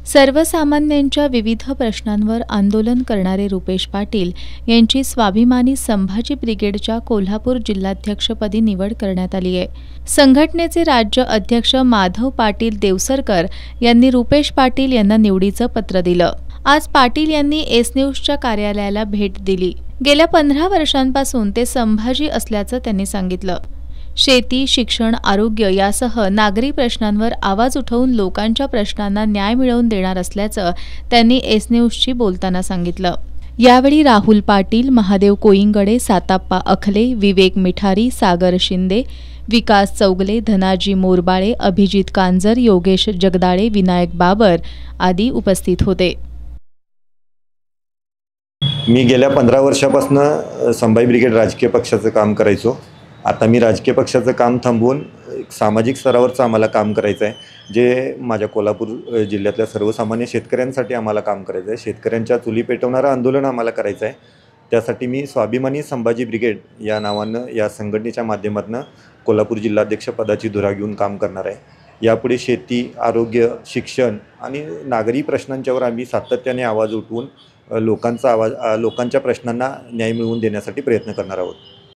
सर्वसामान्यांच्या विविध प्रश्नांवर आंदोलन करणारे रुपेश पाटील यांची स्वाभिमानी संभाजी ब्रिगेडच्या कोल्हापूर जिल्हाध्यक्षपदी निवड करण्यात आली आहे। संघटनेचे राज्य अध्यक्ष माधव पाटील देवसरकर यांनी रुपेश पाटील यांना निवडीचं पत्र दिलं। आज पाटील यांनी एस न्यूजच्या कार्यालयाला भेट दिली। गेल्या 15 वर्षांपासून ते संभाजी असल्याचं त्यांनी सांगितलं। शेती, शिक्षण, आरोग्य यासह नागरी प्रश्नांवर आवाज उठवून लोकांच्या प्रश्नांना न्याय मिळवून देणार असल्याचं त्यांनी एस न्यूजशी बोलताना सांगितलं। यावेळी राहुल पाटील, महादेव कोईंगडे, साताप्पा अखले, विवेक मिठारी, सागर शिंदे, विकास चौगले, धनाजी मोरबाळे, अभिजित कांजर, योगेश जगदाळे, विनायक बाबर आदी उपस्थित होते। मी गेल्या 15 वर्षापासून संभाजी ब्रिगेड राजकीय पक्षाचं काम करायचो। आता मी राजकीय पक्षाचं काम थांबवून सामाजिक स्तरावरचं आम्हाला काम करायचं आहे, जे माझ्या कोल्हापूर जिल्ह्यातल्या सर्वसामान्य शेतकऱ्यांसाठी आम्हाला काम करायचं आहे। शेतकऱ्यांच्या चुली पेटवणारं आंदोलन आम्हाला करायचं आहे। त्यासाठी मी स्वाभिमानी संभाजी ब्रिगेड या नावानं या संघटनेच्या माध्यमातून कोल्हापूर जिल्हाध्यक्षपदाची धुरा घेऊन काम करणार आहे। यापुढे शेती, आरोग्य, शिक्षण आणि नागरी प्रश्नांच्यावर आम्ही सातत्याने आवाज उठवून लोकांच्या प्रश्नांना न्याय मिळवून देण्यासाठी प्रयत्न करणार आहोत।